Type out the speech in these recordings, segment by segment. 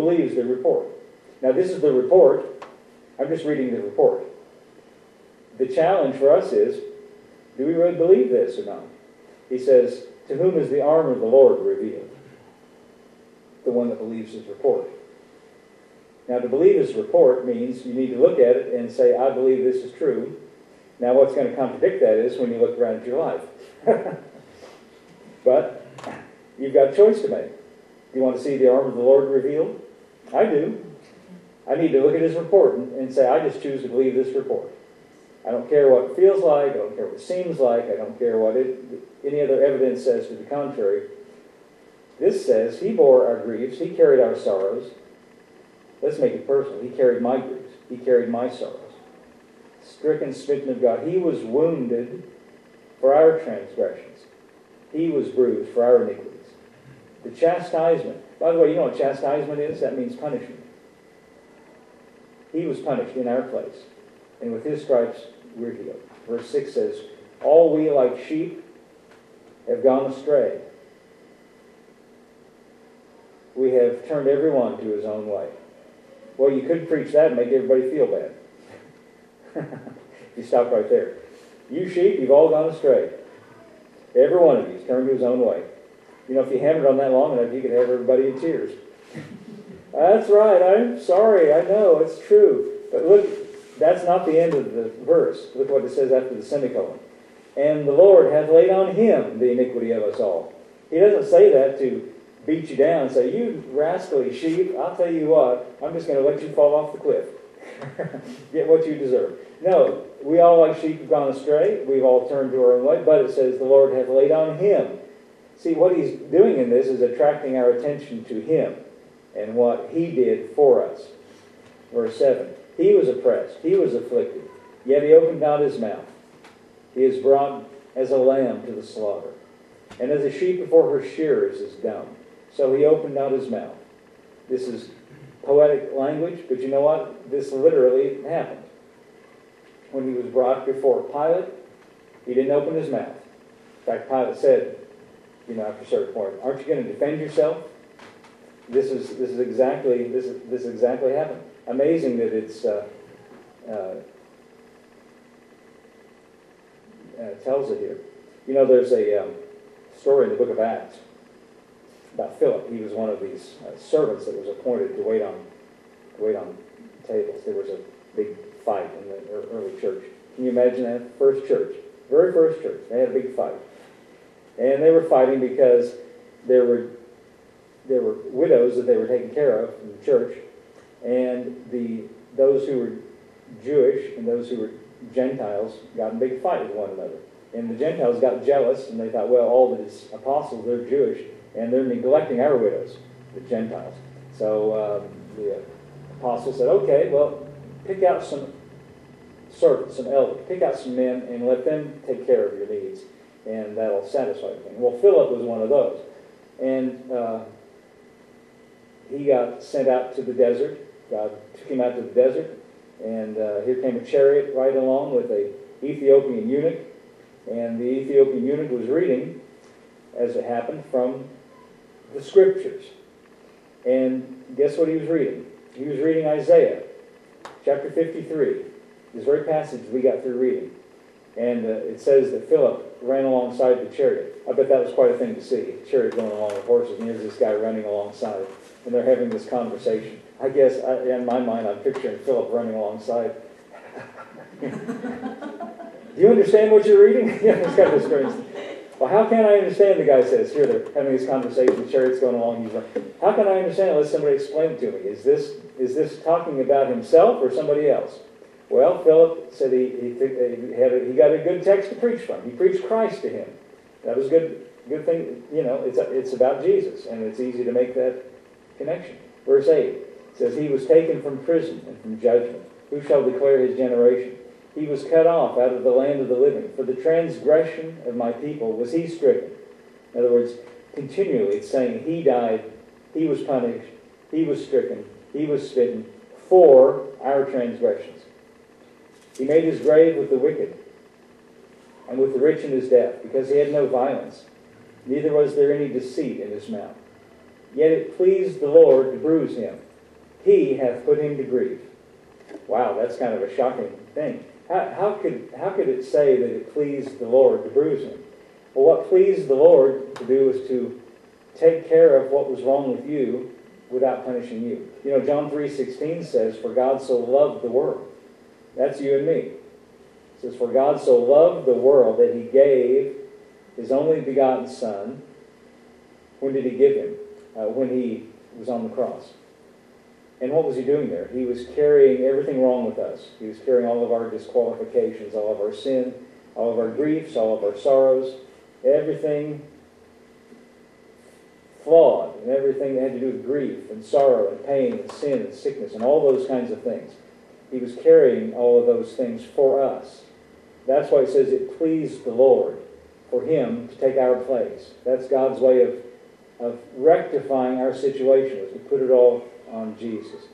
believes the report? Now this is the report. I'm just reading the report. The challenge for us is, do we really believe this or not? He says, to whom is the arm of the Lord revealed? The one that believes his report. Now to believe his report means you need to look at it and say, I believe this is true. Now what's going to contradict that is when you look around at your life. But you've got a choice to make. Do you want to see the arm of the Lord revealed? I do. I need to look at his report and say, I just choose to believe this report. I don't care what it feels like. I don't care what it seems like. I don't care what any other evidence says to the contrary. This says, he bore our griefs. He carried our sorrows. Let's make it personal. He carried my griefs. He carried my sorrows. Stricken, smitten of God. He was wounded for our transgressions. He was bruised for our iniquities. The chastisement. By the way, you know what chastisement is? That means punishment. He was punished in our place. And with his stripes, we're healed. Verse 6 says, all we like sheep have gone astray. We have turned everyone to his own way. Well, you could preach that and make everybody feel bad. You stop right there. You sheep, you've all gone astray. Every one of you has turned to his own way. You know, if you hammered on that long enough, you could have everybody in tears. That's right, I'm sorry, I know, it's true. But look, that's not the end of the verse. Look what it says after the semicolon. And the Lord hath laid on him the iniquity of us all. He doesn't say that to beat you down and say, you rascally sheep, I'll tell you what, I'm just going to let you fall off the cliff. Get what you deserve. No, we all like sheep have gone astray. We've all turned to our own way. But it says the Lord hath laid on him. See, what he's doing in this is attracting our attention to him and what he did for us. Verse 7. He was oppressed. He was afflicted. Yet he opened not his mouth. He is brought as a lamb to the slaughter. And as a sheep before her shearers is dumb. So he opened not his mouth. This is poetic language, but you know what? This literally happened. When he was brought before Pilate, he didn't open his mouth. In fact, Pilate said, after a certain point, aren't you going to defend yourself? This is exactly happened. Amazing that it's tells it here. There's a story in the book of Acts about Philip. He was one of these servants that was appointed to wait on tables. There was a big fight in the early church. Can you imagine that? First church, very first church. They had a big fight, and they were fighting because there were widows that they were taking care of in the church, and those who were Jewish and those who were Gentiles got in a big fight with one another. And the Gentiles got jealous, and they thought, well, all these apostles, they're Jewish, and they're neglecting our widows, the Gentiles. So the apostles said, okay, well, pick out some servants, some elders, pick out some men, and let them take care of your needs, and that'll satisfy everything. Well, Philip was one of those. And he got sent out to the desert. God took him out to the desert, and here came a chariot right along with an Ethiopian eunuch, and the Ethiopian eunuch was reading, as it happened, from the Scriptures. And guess what he was reading? He was reading Isaiah, chapter 53, this very passage we got through reading. And it says that Philip ran alongside the chariot. I bet that was quite a thing to see, a chariot going along with horses, and here's this guy running alongside, and they're having this conversation. I guess, in my mind, I'm picturing Philip running alongside. Do you understand what you're reading? It's kind of strange. Well, how can I understand, the guy says. Here they're having this conversation, the chariot's going along, he's like, how can I understand unless somebody explain it to me? Is this talking about himself or somebody else? Well, Philip said he got a good text to preach from. He preached Christ to him. That was a good thing. It's about Jesus, and it's easy to make that connection. Verse 8 says, he was taken from prison and from judgment. Who shall declare his generation? He was cut off out of the land of the living. For the transgression of my people was he stricken. In other words, continually it's saying he died, he was punished, he was stricken, he was smitten for our transgressions. He made his grave with the wicked and with the rich in his death, because he had no violence, neither was there any deceit in his mouth. Yet it pleased the Lord to bruise him. He hath put him to grief. Wow, that's kind of a shocking thing. How could it say that it pleased the Lord to bruise him? Well, what pleased the Lord to do was to take care of what was wrong with you without punishing you. You know, John 3:16 says, "For God so loved the world." That's you and me. It says, "For God so loved the world that he gave his only begotten Son." When did he give him? When he was on the cross. And what was he doing there? He was carrying everything wrong with us. He was carrying all of our disqualifications, all of our sin, all of our griefs, all of our sorrows, everything flawed, and everything that had to do with grief and sorrow and pain and sin and sickness and all those kinds of things. He was carrying all of those things for us. That's why it says it pleased the Lord for him to take our place. That's God's way of rectifying our situation, is to put it all on Jesus.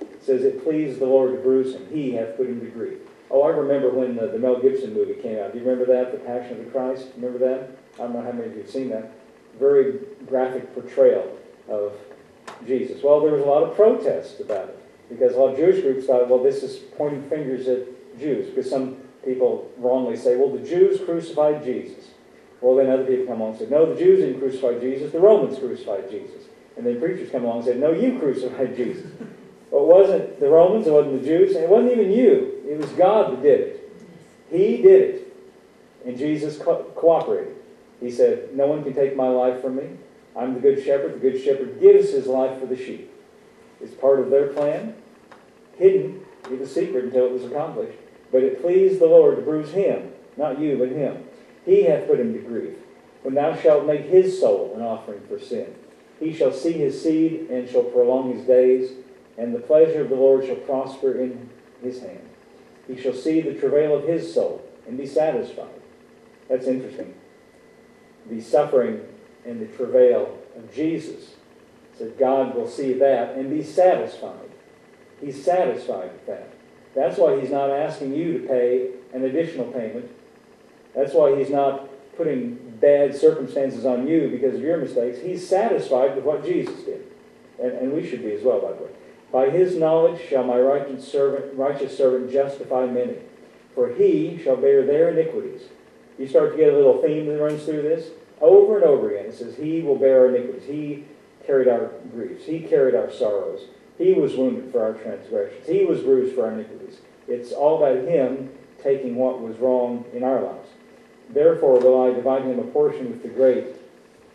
It says it pleased the Lord to bruise him. He hath put him to grief. Oh, I remember when the Mel Gibson movie came out. Do you remember that? The Passion of the Christ? Remember that? I don't know how many of you have seen that. Very graphic portrayal of Jesus. Well, there was a lot of protest about it, because a lot of Jewish groups thought, well, this is pointing fingers at Jews, because some people wrongly say, well, the Jews crucified Jesus. Well, then other people come along and say, no, the Jews didn't crucify Jesus, the Romans crucified Jesus. And then preachers come along and say, no, you crucified Jesus. Well, it wasn't the Romans, it wasn't the Jews, and it wasn't even you. It was God that did it. He did it. And Jesus cooperated. He said, no one can take my life from me. I'm the good shepherd. The good shepherd gives his life for the sheep. It's part of their plan, hidden. It was secret until it was accomplished. But it pleased the Lord to bruise him, not you, but him. He hath put him to grief. When thou shalt make his soul an offering for sin, he shall see his seed and shall prolong his days, and the pleasure of the Lord shall prosper in his hand. He shall see the travail of his soul and be satisfied. That's interesting. The suffering and the travail of Jesus. So God will see that and be satisfied. He's satisfied with that. That's why he's not asking you to pay an additional payment. That's why he's not putting bad circumstances on you because of your mistakes. He's satisfied with what Jesus did. And we should be as well, by the way. By his knowledge shall my righteous servant justify many, for he shall bear their iniquities. You start to get a little theme that runs through this. Over and over again, it says, he will bear our iniquities. He carried our griefs. He carried our sorrows. He was wounded for our transgressions. He was bruised for our iniquities. It's all about him taking what was wrong in our lives. Therefore will I divide him a portion with the great,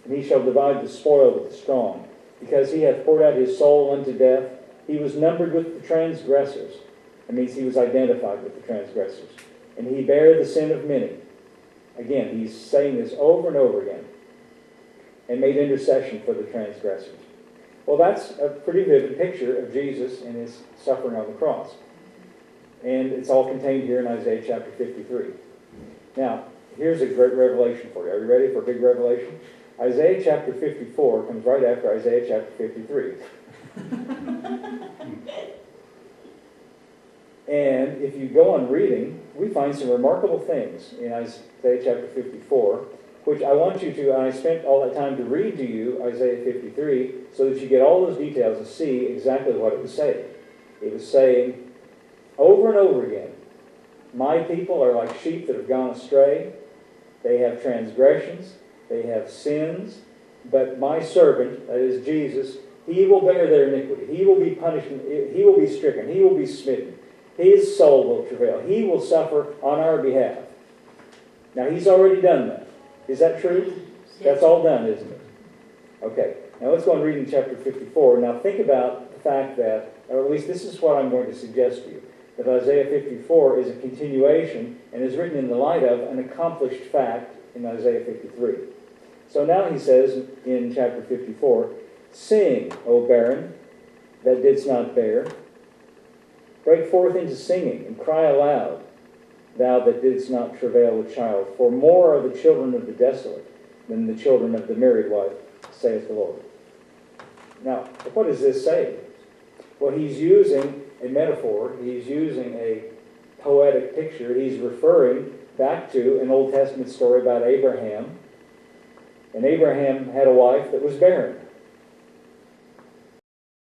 and he shall divide the spoil with the strong. Because he hath poured out his soul unto death, he was numbered with the transgressors. That means he was identified with the transgressors. And he bare the sin of many. Again, he's saying this over and over again. And made intercession for the transgressors. Well, that's a pretty vivid picture of Jesus and his suffering on the cross. And it's all contained here in Isaiah chapter 53. Now, here's a great revelation for you. Are you ready for a big revelation? Isaiah chapter 54 comes right after Isaiah chapter 53. And if you go on reading, we find some remarkable things in Isaiah chapter 54, which I want you to, and I spent all that time to read to you Isaiah 53, so that you get all those details and see exactly what it was saying. It was saying, over and over again, my people are like sheep that have gone astray. They have transgressions. They have sins. But my servant, that is Jesus, he will bear their iniquity. He will be punished. He will be stricken. He will be smitten. His soul will travail. He will suffer on our behalf. Now, he's already done that. Is that true? That's all done, isn't it? Okay. Now, let's go and read in chapter 54. Now, think about the fact that, or at least this is what I'm going to suggest to you, that Isaiah 54 is a continuation and is written in the light of an accomplished fact in Isaiah 53. So now he says in chapter 54, sing, O barren, that didst not bear. Break forth into singing, and cry aloud, thou that didst not travail with child. For more are the children of the desolate than the children of the married wife, saith the Lord. Now, what does this say? Well, he's using a metaphor. He's using a poetic picture. He's referring back to an Old Testament story about Abraham. And Abraham had a wife that was barren.